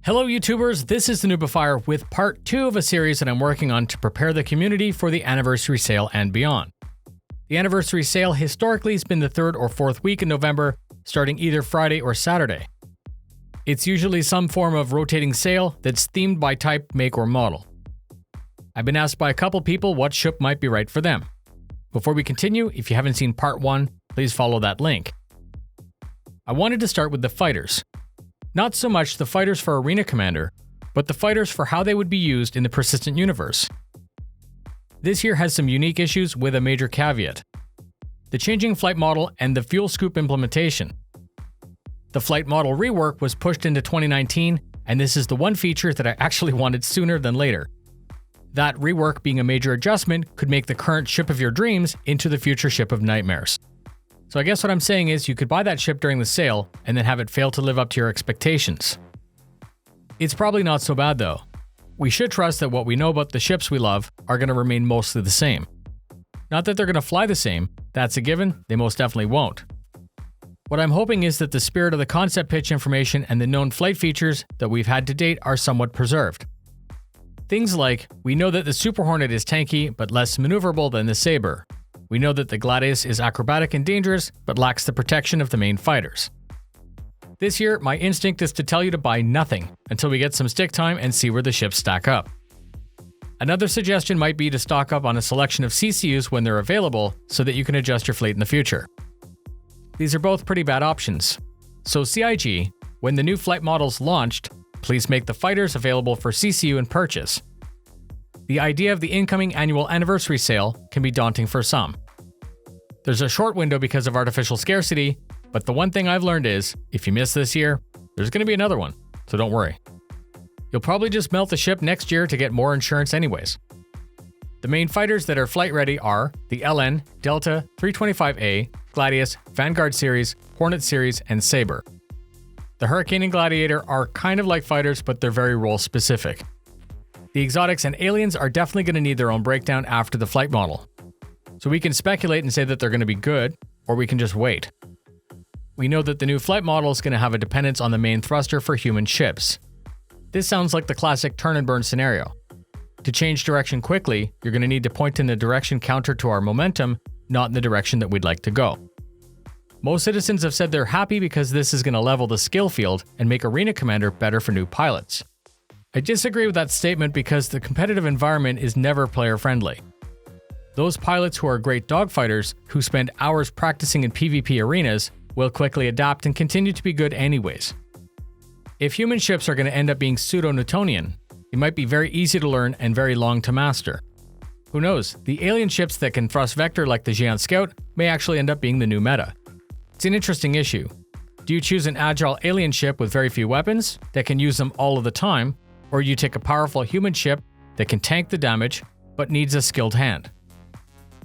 Hello YouTubers, this is the noobifier with part 2 of a series that I'm working on to prepare the community for the anniversary sale and beyond. The anniversary sale historically has been the 3rd or 4th week in November, starting either Friday or Saturday. It's usually some form of rotating sale that's themed by type, make, or model. I've been asked by a couple people what ship might be right for them. Before we continue, if you haven't seen part 1, please follow that link. I wanted to start with the fighters. Not so much the fighters for Arena Commander, but the fighters for how they would be used in the persistent universe. This year has some unique issues with a major caveat: the changing flight model and the fuel scoop implementation. The flight model rework was pushed into 2019, and this is the one feature that I actually wanted sooner than later. That rework being a major adjustment could make the current ship of your dreams into the future ship of nightmares. So I guess what I'm saying is you could buy that ship during the sale and then have it fail to live up to your expectations. It's probably not so bad though. We should trust that what we know about the ships we love are going to remain mostly the same. Not that they're going to fly the same, that's a given, they most definitely won't. What I'm hoping is that the spirit of the concept pitch information and the known flight features that we've had to date are somewhat preserved. Things like, we know that the Super Hornet is tanky but less maneuverable than the Saber. We know that the Gladius is acrobatic and dangerous, but lacks the protection of the main fighters. This year, my instinct is to tell you to buy nothing until we get some stick time and see where the ships stack up. Another suggestion might be to stock up on a selection of CCUs when they're available so that you can adjust your fleet in the future. These are both pretty bad options. So CIG, when the new flight models launched, please make the fighters available for CCU and purchase. The idea of the incoming annual anniversary sale can be daunting for some. There's a short window because of artificial scarcity, but the one thing I've learned is, if you miss this year, there's going to be another one, so don't worry. You'll probably just melt the ship next year to get more insurance anyways. The main fighters that are flight ready are the LN, Delta, 325A, Gladius, Vanguard Series, Hornet Series, and Saber. The Hurricane and Gladiator are kind of like fighters, but they're very role specific. The exotics and aliens are definitely going to need their own breakdown after the flight model. So we can speculate and say that they're going to be good, or we can just wait. We know that the new flight model is going to have a dependence on the main thruster for human ships. This sounds like the classic turn and burn scenario. To change direction quickly, you're going to need to point in the direction counter to our momentum, not in the direction that we'd like to go. Most citizens have said they're happy because this is going to level the skill field and make Arena Commander better for new pilots. I disagree with that statement because the competitive environment is never player-friendly. Those pilots who are great dogfighters, who spend hours practicing in PvP arenas, will quickly adapt and continue to be good anyways. If human ships are going to end up being pseudo-Newtonian, they might be very easy to learn and very long to master. Who knows, the alien ships that can thrust vector like the Giant Scout may actually end up being the new meta. It's an interesting issue. Do you choose an agile alien ship with very few weapons that can use them all of the time, or you take a powerful human ship that can tank the damage, but needs a skilled hand?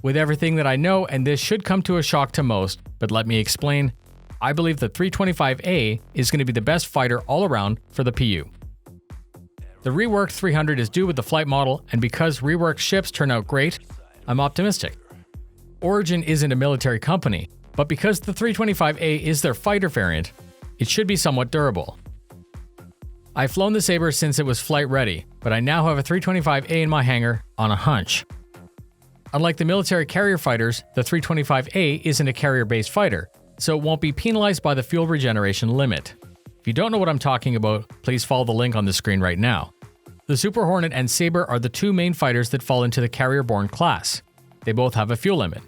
With everything that I know, and this should come to a shock to most, but let me explain, I believe the 325A is going to be the best fighter all around for the PU. The reworked 300 is due with the flight model, and because reworked ships turn out great, I'm optimistic. Origin isn't a military company, but because the 325A is their fighter variant, it should be somewhat durable. I've flown the Saber since it was flight ready, but I now have a 325A in my hangar on a hunch. Unlike the military carrier fighters, the 325A isn't a carrier-based fighter, so it won't be penalized by the fuel regeneration limit. If you don't know what I'm talking about, please follow the link on the screen right now. The Super Hornet and Saber are the two main fighters that fall into the carrier-borne class. They both have a fuel limit.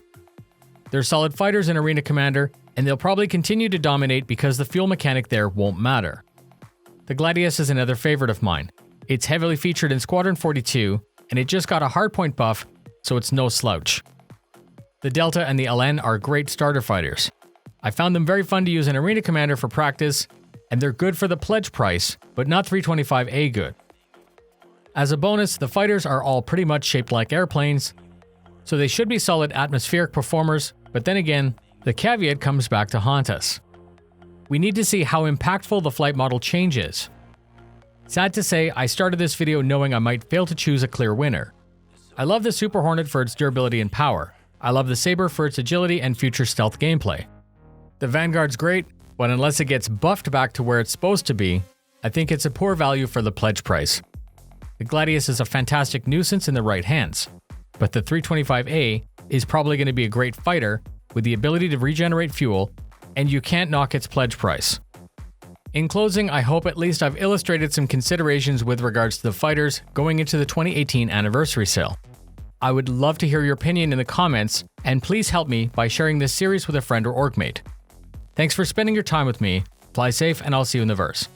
They're solid fighters in Arena Commander, and they'll probably continue to dominate because the fuel mechanic there won't matter. The Gladius is another favorite of mine. It's heavily featured in Squadron 42, and it just got a hardpoint buff, so it's no slouch. The Delta and the LN are great starter fighters. I found them very fun to use in Arena Commander for practice, and they're good for the pledge price, but not 325A good. As a bonus, the fighters are all pretty much shaped like airplanes, so they should be solid atmospheric performers, but then again, the caveat comes back to haunt us. We need to see how impactful the flight model change is. Sad to say, I started this video knowing I might fail to choose a clear winner. I love the Super Hornet for its durability and power. I love the Saber for its agility and future stealth gameplay. The Vanguard's great, but unless it gets buffed back to where it's supposed to be, I think it's a poor value for the pledge price. The Gladius is a fantastic nuisance in the right hands, but the 325A is probably going to be a great fighter with the ability to regenerate fuel, and you can't knock its pledge price. In closing, I hope at least I've illustrated some considerations with regards to the fighters going into the 2018 anniversary sale. I would love to hear your opinion in the comments, and please help me by sharing this series with a friend or org mate. Thanks for spending your time with me. Fly safe, and I'll see you in the verse.